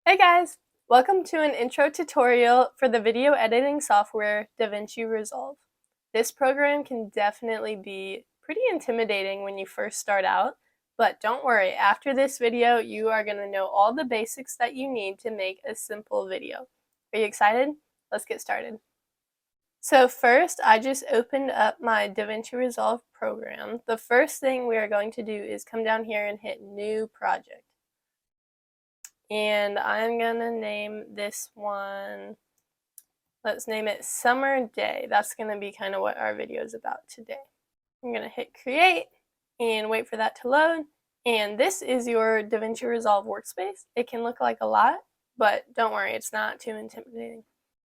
Hey guys! Welcome to an intro tutorial for the video editing software DaVinci Resolve. This program can definitely be pretty intimidating when you first start out, but don't worry, after this video you are going to know all the basics that you need to make a simple video. Are you excited? Let's get started. So first, I just opened up my DaVinci Resolve program. The first thing we are going to do is come down here and hit New Project. And I'm gonna name this one, let's name it Summer Day. That's gonna be kind of what our video is about today. I'm gonna hit create and wait for that to load. And this is your DaVinci Resolve workspace. It can look like a lot, but don't worry, it's not too intimidating.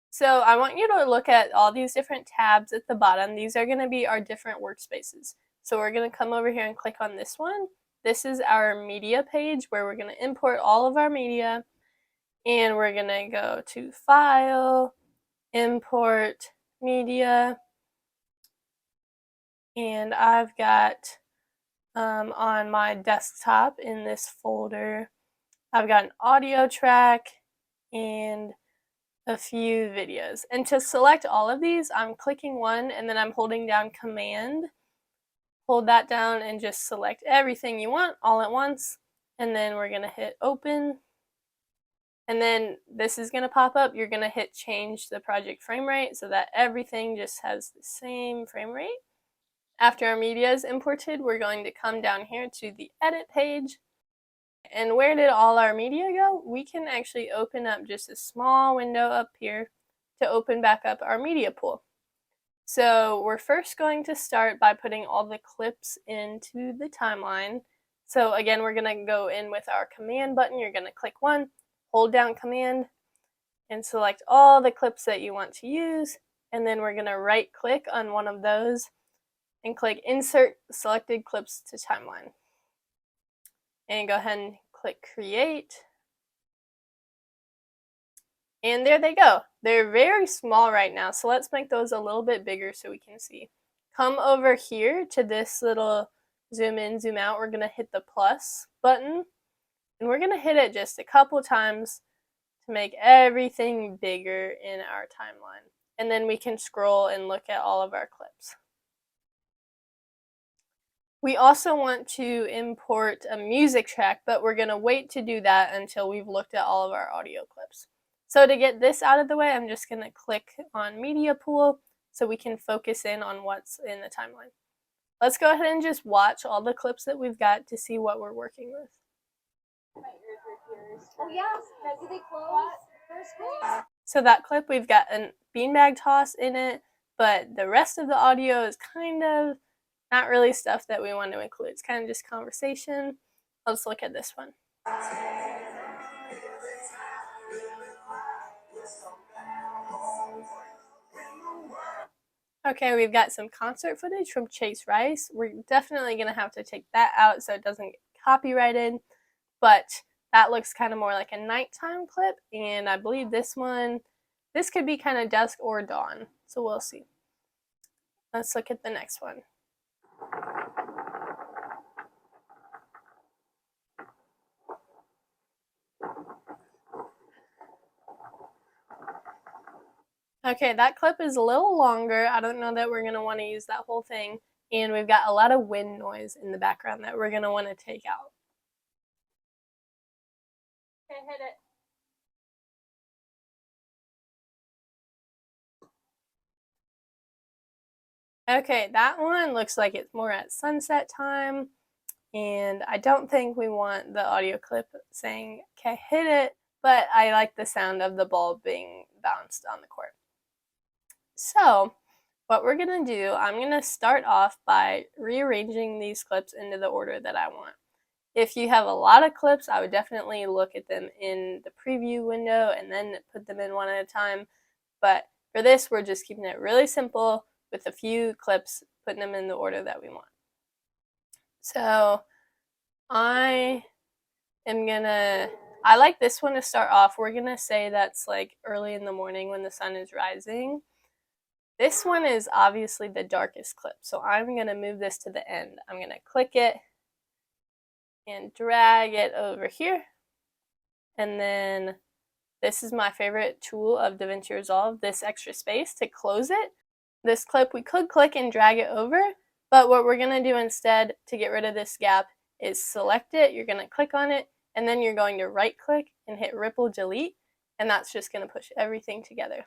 So I want you to look at all these different tabs at the bottom. These are gonna be our different workspaces. So we're gonna come over here and click on this one. This is our media page where we're going to import all of our media, and we're going to go to File, Import Media, and I've got on my desktop in this folder, I've got an audio track and a few videos. And to select all of these, I'm clicking one and then I'm holding down Command. Hold that down and just select everything you want all at once, and then we're going to hit open, and then this is going to pop up. You're going to hit change the project frame rate so that everything just has the same frame rate. After our media is imported, we're going to come down here to the edit page, and where did all our media go? We can actually open up just a small window up here to open back up our media pool. So we're first going to start by putting all the clips into the timeline. So again, we're going to go in with our command button. You're going to click one, hold down command, and select all the clips that you want to use. And then we're going to right click on one of those and click insert selected clips to timeline. And go ahead and click create. And there they go. They're very small right now, so let's make those a little bit bigger so we can see. Come over here to this little zoom in, zoom out. We're going to hit the plus button, and we're going to hit it just a couple times to make everything bigger in our timeline. And then we can scroll and look at all of our clips. We also want to import a music track, but we're going to wait to do that until we've looked at all of our audio clips. So to get this out of the way, I'm just going to click on Media Pool so we can focus in on what's in the timeline. Let's go ahead and just watch all the clips that we've got to see what we're working with. Oh yes, do they close? So that clip, we've got a beanbag toss in it, but the rest of the audio is kind of not really stuff that we want to include. It's kind of just conversation. Let's look at this one. Okay, we've got some concert footage from Chase Rice. We're definitely going to have to take that out so it doesn't get copyrighted, but that looks kind of more like a nighttime clip, and I believe this could be kind of dusk or dawn, so we'll see. Let's look at the next one. Okay, that clip is a little longer. I don't know that we're going to want to use that whole thing. And we've got a lot of wind noise in the background that we're going to want to take out. Okay, hit it. Okay, that one looks like it's more at sunset time. And I don't think we want the audio clip saying, okay, hit it. But I like the sound of the ball being bounced on the court. So what we're going to do, I'm going to start off by rearranging these clips into the order that I want. If you have a lot of clips, I would definitely look at them in the preview window and then put them in one at a time. But for this, we're just keeping it really simple with a few clips, putting them in the order that we want. So I like this one to start off. We're going to say that's like early in the morning when the sun is rising. This one is obviously the darkest clip, so I'm going to move this to the end. I'm going to click it and drag it over here, And then this is my favorite tool of DaVinci Resolve, this extra space to close it. This clip, we could click and drag it over, but what we're going to do instead to get rid of this gap is select it, you're going to click on it, and then you're going to right click and hit ripple delete, and that's just going to push everything together.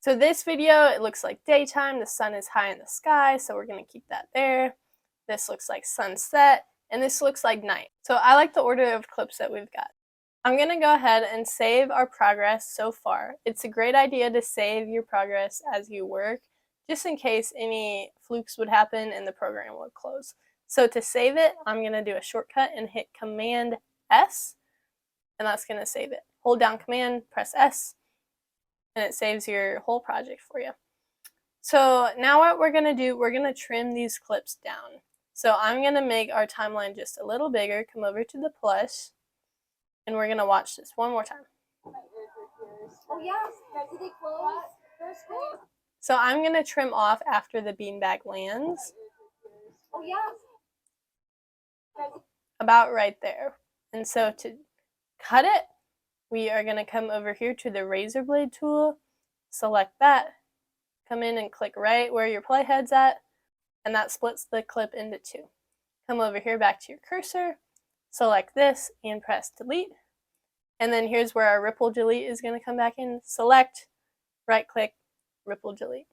So this video, it looks like daytime, the sun is high in the sky, so we're going to keep that there. This looks like sunset, and this looks like night. So I like the order of clips that we've got. I'm going to go ahead and save our progress so far. It's a great idea to save your progress as you work, just in case any flukes would happen and the program would close. So to save it, I'm going to do a shortcut and hit Command S, and that's going to save it. Hold down Command, press S, and it saves your whole project for you. So now what we're going to do, we're going to trim these clips down. So I'm going to make our timeline just a little bigger, come over to the plus, and we're going to watch this one more time. Oh yes, do they close for school? So I'm going to trim off after the beanbag lands. Oh yes. About right there. And so to cut it, we are going to come over here to the razor blade tool, select that, come in and click right where your playhead's at, and that splits the clip into two. Come over here back to your cursor, select this, and press delete. And then here's where our ripple delete is going to come back in. Select, right click, ripple delete.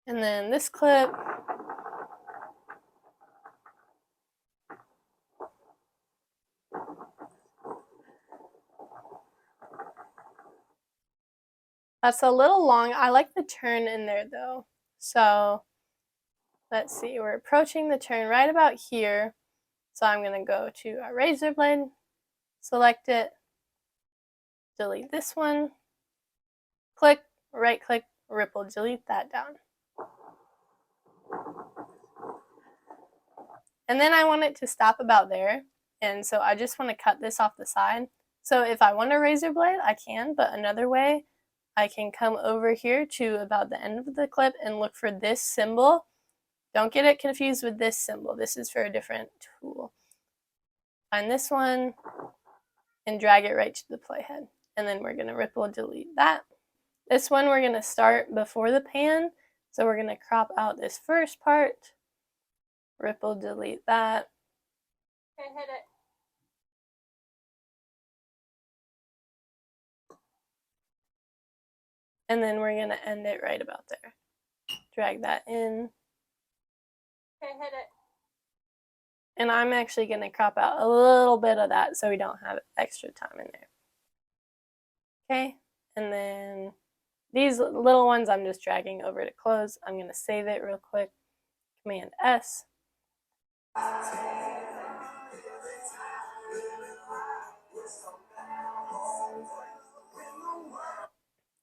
And then this clip, that's a little long. I like the turn in there though. So let's see, we're approaching the turn right about here. So I'm going to go to our razor blade, select it, delete this one, click, right click, ripple delete that down. And then I want it to stop about there. And so I just want to cut this off the side. So if I want a razor blade, I can, but another way, I can come over here to about the end of the clip and look for this symbol. Don't get it confused with this symbol. This is for a different tool. Find this one and drag it right to the playhead. And then we're going to ripple delete that. This one we're going to start before the pan. So we're going to crop out this first part, ripple delete that. Okay, hit it. And then we're going to end it right about there. Drag that in. Okay, hit it. And I'm actually going to crop out a little bit of that so we don't have extra time in there. Okay, and then these little ones I'm just dragging over to close. I'm going to save it real quick. Command S.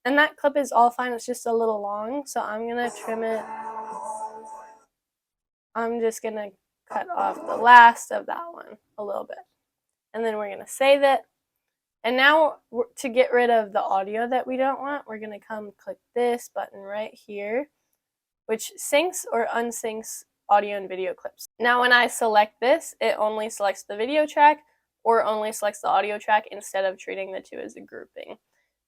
And that clip is all fine. It's just a little long, so I'm going to trim it. I'm just going to cut off the last of that one a little bit. And then we're going to save it. And now to get rid of the audio that we don't want, we're going to come click this button right here, which syncs or unsyncs audio and video clips. Now when I select this, it only selects the video track or only selects the audio track instead of treating the two as a grouping.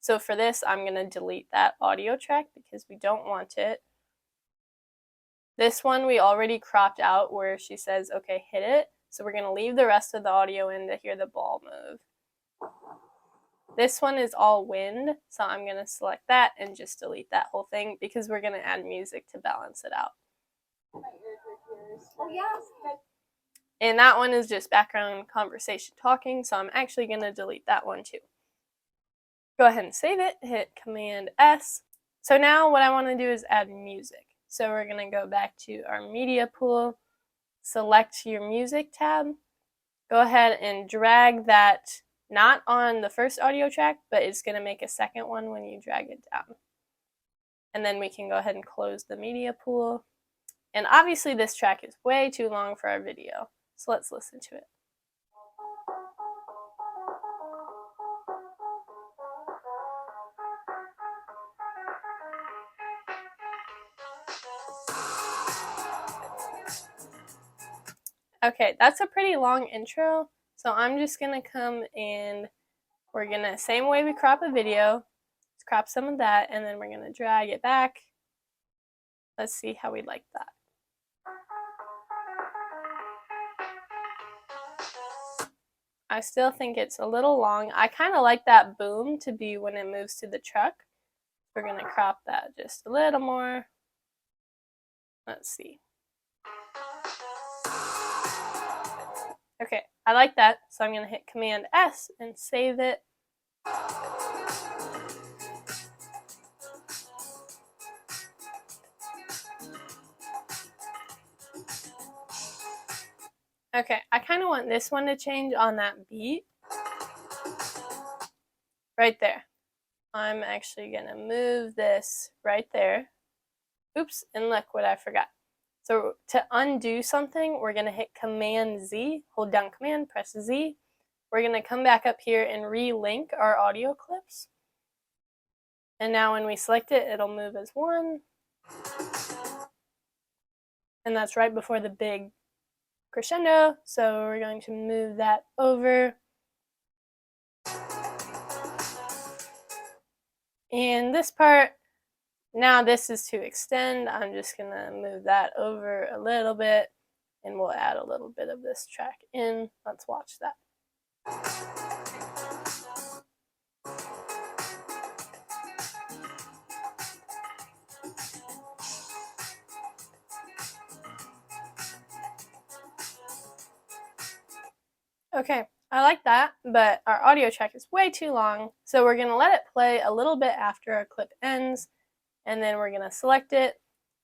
So for this, I'm going to delete that audio track because we don't want it. This one we already cropped out where she says, okay, hit it. So we're going to leave the rest of the audio in to hear the ball move. This one is all wind, so I'm going to select that and just delete that whole thing because we're going to add music to balance it out. Oh yes. And that one is just background conversation talking, so I'm actually going to delete that one too. Go ahead and save it, hit Command S. So now what I want to do is add music. So we're going to go back to our media pool, select your music tab, go ahead and drag that not on the first audio track, but it's going to make a second one when you drag it down. And then we can go ahead and close the media pool. And obviously this track is way too long for our video, so let's listen to it. Okay, that's a pretty long intro, So I'm just gonna come and we're gonna, same way we crop a video, let's crop some of that, and then we're gonna drag it back. Let's see how we like that. I still think it's a little long. I kind of like that boom to be when it moves to the truck. We're gonna crop that just a little more. Let's see. Okay, I like that, so I'm gonna hit Command S and save it. Okay, I kind of want this one to change on that beat. Right there. I'm actually gonna move this right there. Oops, and look what I forgot. So to undo something, we're gonna hit Command Z, hold down Command, press Z. We're gonna come back up here and relink our audio clips. And now when we select it, it'll move as one. And that's right before the big crescendo. So we're going to move that over. And this part, now this is to extend. I'm just gonna move that over a little bit and we'll add a little bit of this track in. Let's watch that. Okay, I like that, but our audio track is way too long, so we're gonna let it play a little bit after our clip ends, and then we're gonna select it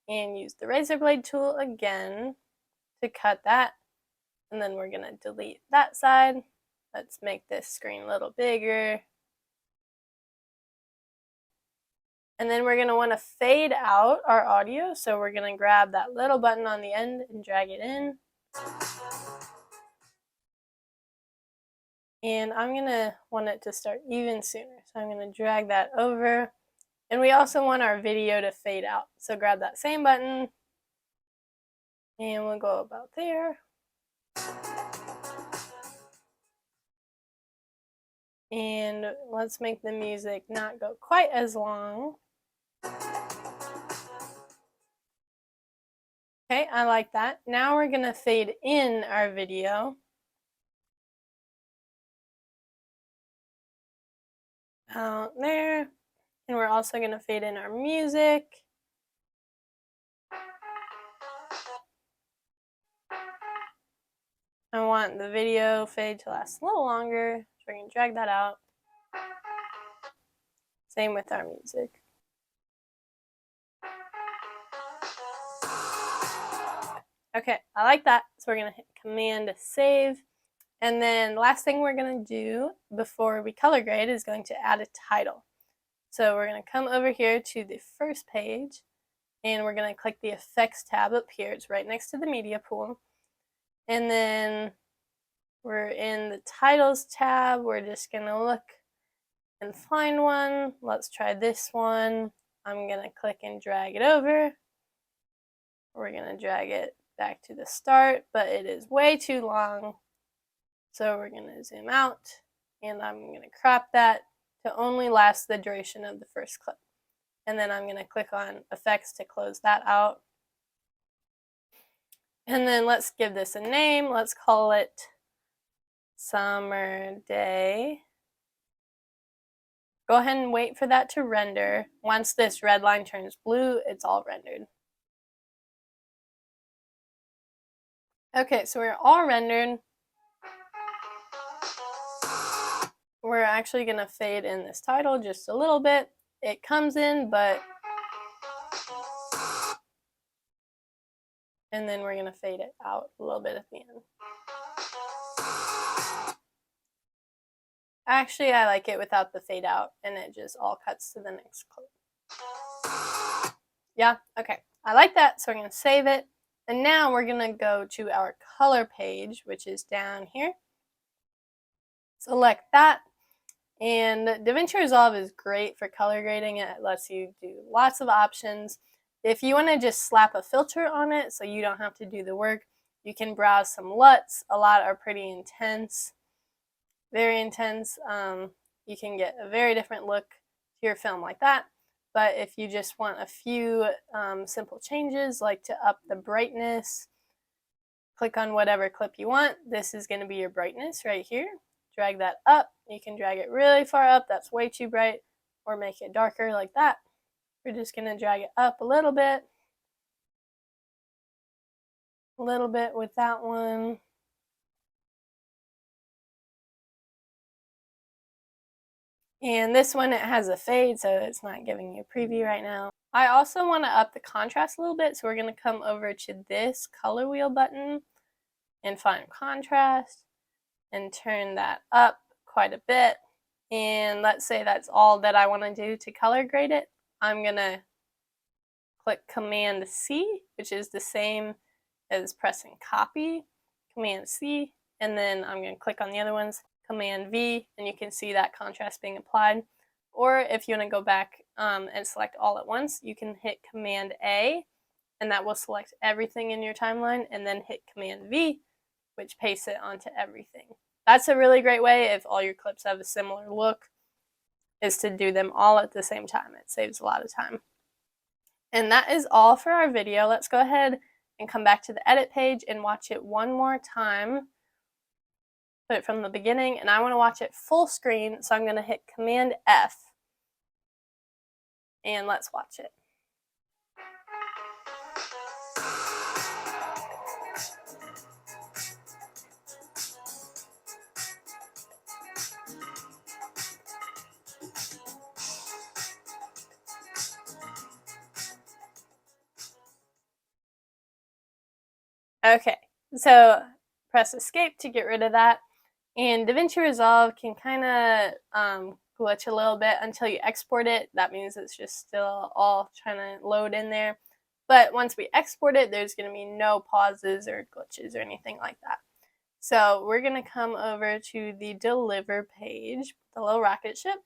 and use the razor blade tool again to cut that, and then we're gonna delete that side. Let's make this screen a little bigger. And then we're gonna wanna fade out our audio, so we're gonna grab that little button on the end and drag it in. And I'm gonna want it to start even sooner. So I'm gonna drag that over. And we also want our video to fade out. So grab that same button and we'll go about there. And let's make the music not go quite as long. Okay, I like that. Now we're gonna fade in our video. Out there. And we're also gonna fade in our music. I want the video fade to last a little longer, so we're gonna drag that out. Same with our music. Okay, I like that. So we're gonna hit Command Save. And then last thing we're gonna do before we color grade is going to add a title. So we're gonna come over here to the first page and we're gonna click the Effects tab up here. It's right next to the Media pool. And then we're in the Titles tab. We're just gonna look and find one. Let's try this one. I'm gonna click and drag it over. We're gonna drag it back to the start, but it is way too long. So we're gonna zoom out and I'm gonna crop that to only last the duration of the first clip. And then I'm gonna click on Effects to close that out. And then let's give this a name. Let's call it Summer Day. Go ahead and wait for that to render. Once this red line turns blue, it's all rendered. Okay, so we're all rendered. We're actually gonna fade in this title just a little bit. It comes in, but and then we're gonna fade it out a little bit at the end. Actually, I like it without the fade out and it just all cuts to the next clip. Yeah, okay. I like that, so we're gonna save it. And now we're gonna go to our color page, which is down here. Select that. And DaVinci Resolve is great for color grading. It lets you do lots of options. If you want to just slap a filter on it so you don't have to do the work, you can browse some LUTs. A lot are pretty intense. very intense, you can get a very different look to your film like that. But if you just want a few simple changes, like to up the brightness, click on whatever clip you want. This is going to be your brightness right here. Drag that up. You can drag it really far up. That's way too bright. Or make it darker like that. We're just going to drag it up a little bit with that one. And this one, it has a fade, so it's not giving you a preview right now. I also want to up the contrast a little bit, so we're going to come over to this color wheel button and find contrast and turn that up quite a bit. And let's say that's all that I want to do to color grade it. I'm going to click Command C, which is the same as pressing copy, Command C, and then I'm going to click on the other ones, Command V, and you can see that contrast being applied. Or if you want to go back and select all at once, you can hit Command A, and that will select everything in your timeline, and then hit Command V, which pastes it onto everything. That's a really great way if all your clips have a similar look, is to do them all at the same time. It saves a lot of time. And that is all for our video. Let's go ahead and come back to the edit page and watch it one more time. Put it from the beginning, and I want to watch it full screen, so I'm going to hit Command F. And let's watch it. Okay, so press Escape to get rid of that. And DaVinci Resolve can kind of glitch a little bit until you export it. That means it's just still all trying to load in there. But once we export it, there's going to be no pauses or glitches or anything like that. So we're going to come over to the Deliver page, the little rocket ship.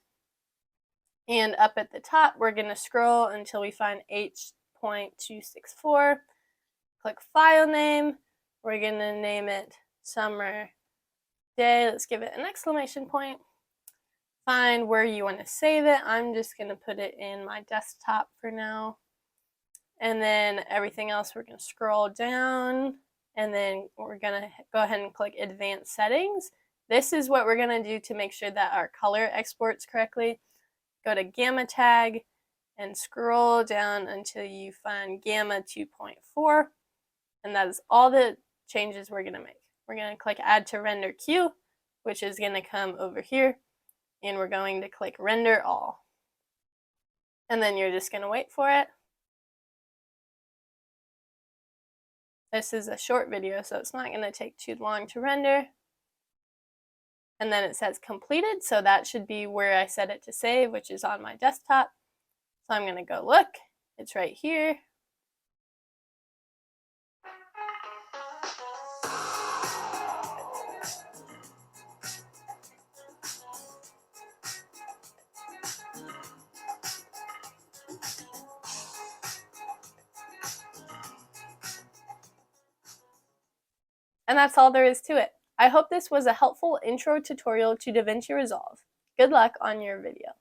And up at the top, we're going to scroll until we find H.264. Click File Name. We're going to name it Summer Day. Let's give it an exclamation point. Find where you want to save it. I'm just going to put it in my desktop for now. And then everything else, we're going to scroll down. And then we're going to go ahead and click Advanced Settings. This is what we're going to do to make sure that our color exports correctly. Go to Gamma Tag and scroll down until you find Gamma 2.4. And that is all the changes we're going to make. We're going to click Add to Render Queue, which is going to come over here. And we're going to click Render All. And then you're just going to wait for it. This is a short video, so it's not going to take too long to render. And then it says completed, so that should be where I set it to save, which is on my desktop. So I'm going to go look. It's right here. And that's all there is to it. I hope this was a helpful intro tutorial to DaVinci Resolve. Good luck on your video.